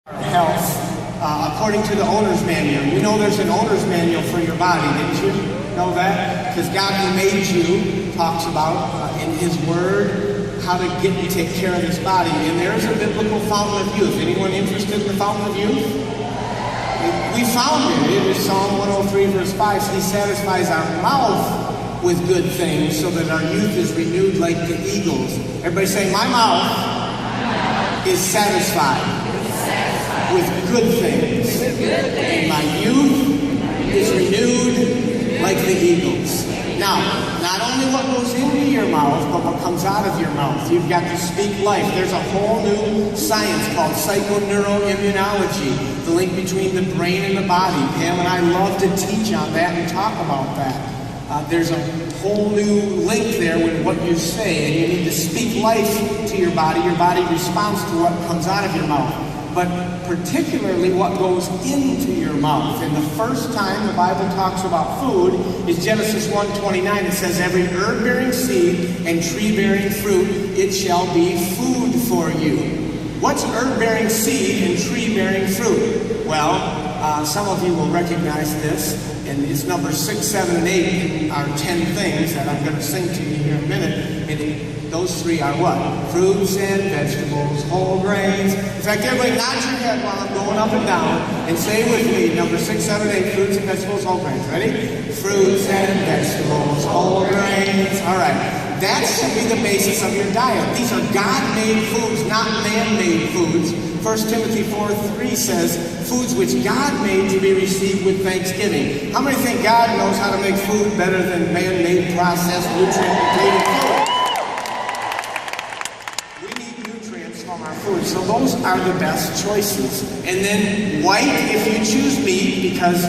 Health, according to the owner's manual. You know there's an owner's manual for your body, didn't you? Know that? Because God who made you talks about in His Word how to get and take care of His body. And there's a biblical fountain of youth. Anyone interested in the fountain of youth? We found it. It is Psalm 103 verse 5. He satisfies our mouth with good things so that our youth is renewed like the eagles. Everybody say, my mouth is satisfied with good things. And my youth is renewed like the eagles. Now, not only what goes into your mouth, but what comes out of your mouth. You've got to speak life. There's a whole new science called psychoneuroimmunology, the link between the brain and the body. Pam and I love to teach on that and talk about that. There's a whole new link there with what you say, and you need to speak life to your body. Your body responds to what comes out of your mouth. But particularly what goes into your mouth. And the first time the Bible talks about food is Genesis 1:29. It says, every herb-bearing seed and tree-bearing fruit, it shall be food for you. What's herb-bearing seed and tree-bearing fruit? Well, some of you will recognize this. And it's number 6, 7, and 8 in our 10 things that I'm going to sing to you here in a minute. And those three are what? Fruits and vegetables, whole grains. In fact, everybody nod your head while I'm going up and down and say with me, number 6, 7, 8, fruits and vegetables, whole grains. Ready? Fruits and vegetables, whole grains. All right. That should be the basis of your diet. These are God-made foods, not man-made foods. 1 Timothy 4:3 says, foods which God made to be received with thanksgiving. How many think God knows how to make food better than man-made, processed, nutrient-depleted food? We need nutrients from our food, so those are the best choices. And then white, if you choose meat, because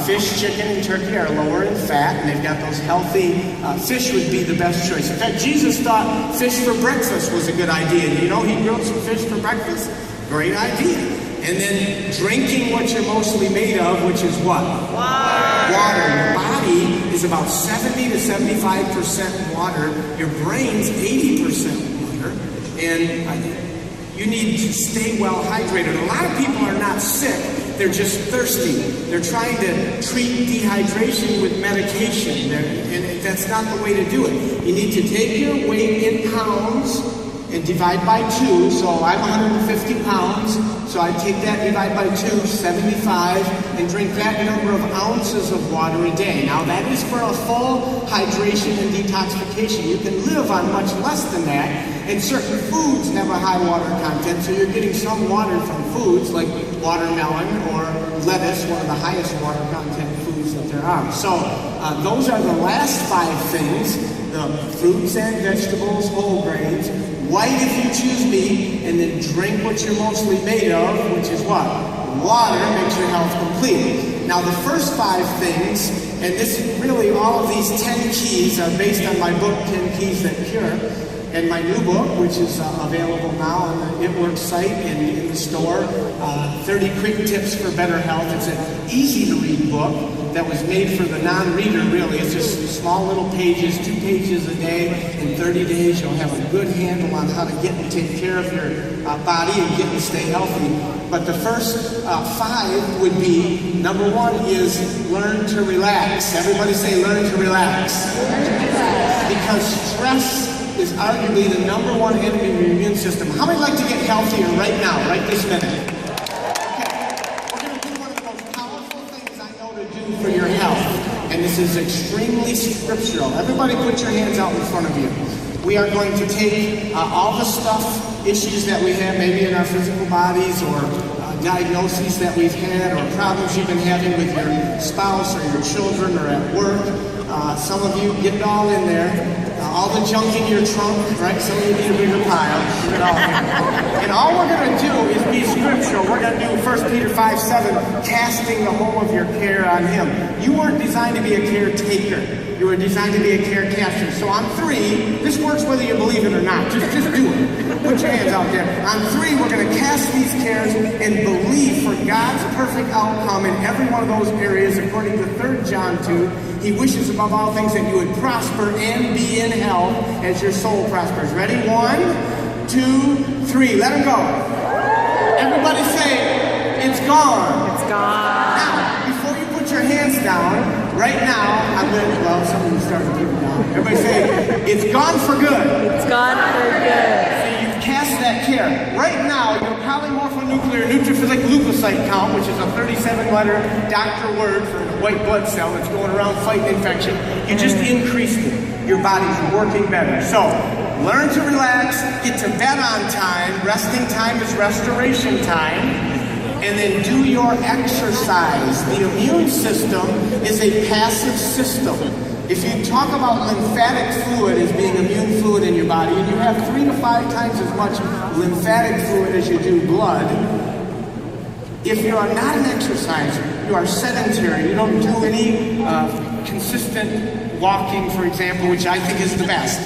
fish, chicken, and turkey are lower in fat, and they've got those healthy, fish would be the best choice. In fact, Jesus thought fish for breakfast was a good idea. You know, He grilled some fish for breakfast. Great idea. And then drinking what you're mostly made of, which is what? Water. Your body is about 70 to 75% water. Your brain's 80% water. And you need to stay well hydrated. A lot of people are not sick. They're just thirsty. They're trying to treat dehydration with medication. And that's not the way to do it. You need to take your weight in pounds and divide by 2, so I'm 150 pounds, so I take that, divide by 2, 75, and drink that number of ounces of water a day. Now that is for a full hydration and detoxification. You can live on much less than that, and certain foods have a high water content, so you're getting some water from foods like watermelon or lettuce, one of the highest water content foods that there are. So those are the last 5 things, the fruits and vegetables, whole grains, white if you choose meat, and then drink what you're mostly made of, which is what? Water makes your health complete. Now the first 5 things, and this is really all of these 10 keys are based on my book, 10 Keys That Cure, and my new book, which is available now on the It Works site and in the store, 30 Quick Tips for Better Health. It's an easy-to-read book that was made for the non-reader, really. It's just small little pages, 2 pages a day. In 30 days, you'll have a good handle on how to get and take care of your body and get and stay healthy. But the first 5 would be, number 1 is learn to relax. Everybody say learn to relax. Because stress is arguably the number 1 enemy of your immune system. How many like to get healthier right now, right this minute? Okay, we're going to do one of the most powerful things I know to do for your health, and this is extremely scriptural. Everybody put your hands out in front of you. We are going to take all the stuff, issues that we have maybe in our physical bodies, or diagnoses that we've had, or problems you've been having with your spouse or your children or at work. Some of you, get it all in there. All the junk in your trunk, right? Some of you need a bigger pile. Get it all in. And all we're going to do is be scriptural. We're going to do 1 Peter 5:7, casting the whole of your care on Him. You weren't designed to be a caretaker. You were designed to be a carecaster. So on 3, this works whether you believe it or not. Just do it. Put your hands out there. On 3, we're going to cast these cares and believe for God's perfect outcome in every one of those areas. According to 3 John 2, He wishes above all things that you would prosper and be in health as your soul prospers. Ready? 1, 2, 3. Let Him go. Everybody say, somebody started giving now. Everybody say, it's gone for good. It's gone for good. So you've cast that care. Right now, your polymorphonuclear neutrophilic leukocyte count, which is a 37-letter doctor word for a white blood cell that's going around fighting infection, you just increased it. Your body's working better. So learn to relax, get to bed on time. Resting time is restoration time. And then do your exercise. The immune system is a passive system. If you talk about lymphatic fluid as being immune fluid in your body, and you have 3 to 5 times as much lymphatic fluid as you do blood, if you are not an exerciser, you are sedentary, you don't do any consistent walking, for example, which I think is the best.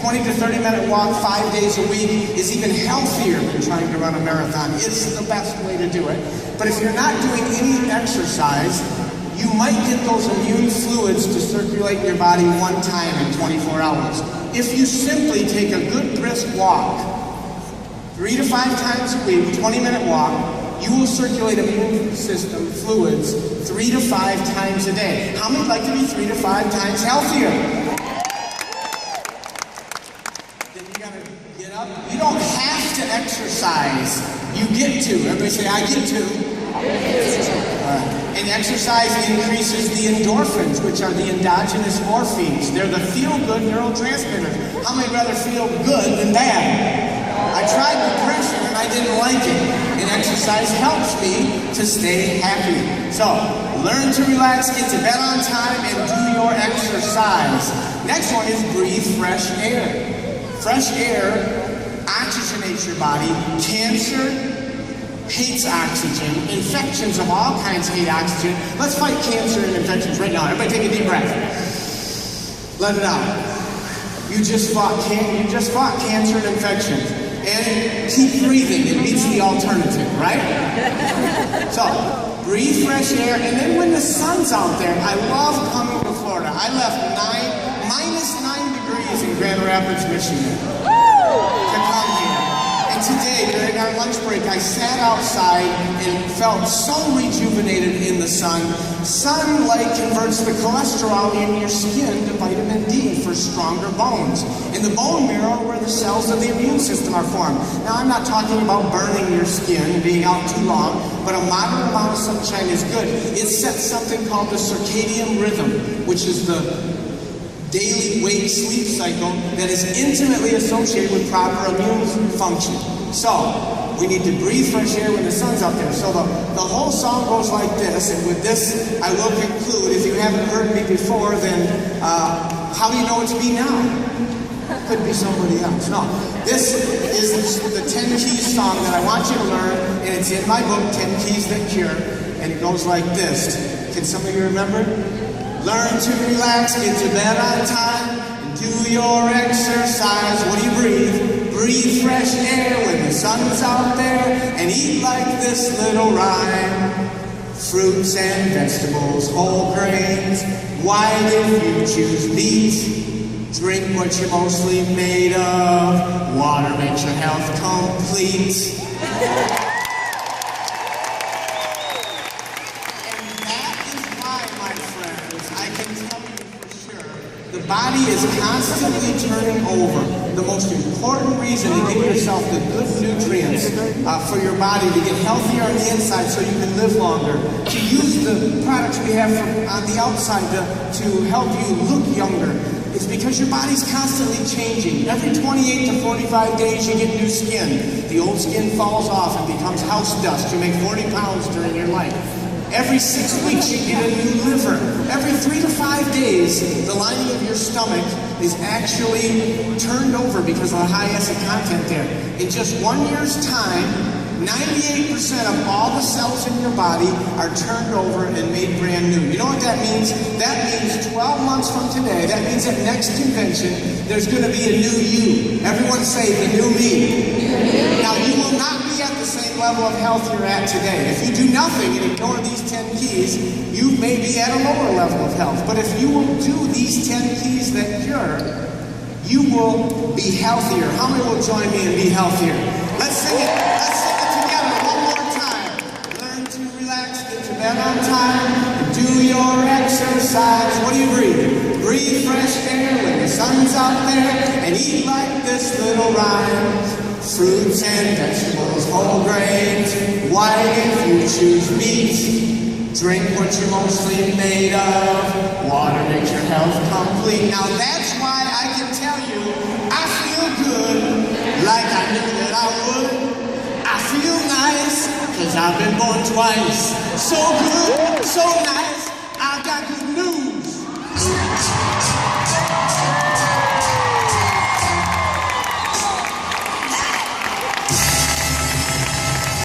20 to 30 minute walk 5 days a week is even healthier than trying to run a marathon. It's the best way to do it. But if you're not doing any exercise, you might get those immune fluids to circulate in your body one time in 24 hours. If you simply take a good brisk walk, 3 to 5 times a week, 20-minute walk, you will circulate immune system fluids 3 to 5 times a day. How many would like to be 3 to 5 times healthier? Get up. You don't have to exercise. You get to. Everybody say, I get to. And exercise increases the endorphins, which are the endogenous morphines. They're the feel-good neurotransmitters. How many rather feel good than bad? I tried depression and I didn't like it. And exercise helps me to stay happy. So, learn to relax, get to bed on time, and do your exercise. Next one is breathe fresh air. Fresh air oxygenates your body. Cancer hates oxygen. Infections of all kinds hate oxygen. Let's fight cancer and infections right now. Everybody take a deep breath. Let it out. You just fought cancer and infections. And keep breathing. It beats the alternative, right? So, breathe fresh air. And then when the sun's out there, I love coming to Florida. I left minus 9 degrees in Grand Rapids, Michigan, to come here. And today, during our lunch break, I sat outside and felt so rejuvenated in the sun. Sunlight converts the cholesterol in your skin to vitamin D for stronger bones. In the bone marrow, where the cells of the immune system are formed. Now, I'm not talking about burning your skin, being out too long, but a moderate amount of sunshine is good. It sets something called the circadian rhythm, which is the daily wake-sleep cycle that is intimately associated with proper immune function. So, we need to breathe fresh air when the sun's out there. So the whole song goes like this, and with this I will conclude. If you haven't heard me before, then how do you know it's me now? Could be somebody else. No, this is the 10 Keys song that I want you to learn, and it's in my book, 10 Keys That Cure, and it goes like this. Can some of you remember? Learn to relax, get to bed on time, and do your exercise. What do you breathe? Breathe fresh air when the sun's out there, and eat like this little rhyme. Fruits and vegetables, whole grains, white if you choose meat. Drink what you're mostly made of. Water makes your health complete. The body is constantly turning over. The most important reason to give yourself the good nutrients for your body to get healthier on the inside so you can live longer. To use the products we have on the outside to help you look younger. It's because your body's constantly changing. Every 28 to 45 days you get new skin. The old skin falls off and becomes house dust. You make 40 pounds during your life. Every 6 weeks you get a new liver. Every 3 to 5 days, the lining of your stomach is actually turned over because of the high acid content there. In just 1 year's time, 98% of all the cells in your body are turned over and made brand new. You know what that means? That means 12 months from today, that means at next convention, there's going to be a new you. Everyone say, the new me. Now, you will not be at the same level of health you're at today. If you do nothing and ignore these 10 keys, you may be at a lower level of health. But if you will do these 10 keys that cure, you will be healthier. How many will join me and be healthier? Let's sing it. Let's sing it together one more time. Learn to relax, get to bed on time, and do your exercise. What do you breathe? breathe fresh air when the sun's out there, and eat like this little rhyme. Fruits and vegetables, whole grains, white if you choose meat. Drink what you're mostly made of. Water makes your health complete. Now that's why I can tell you I feel good, like I knew that I would. I feel nice, cause I've been born twice. So good, so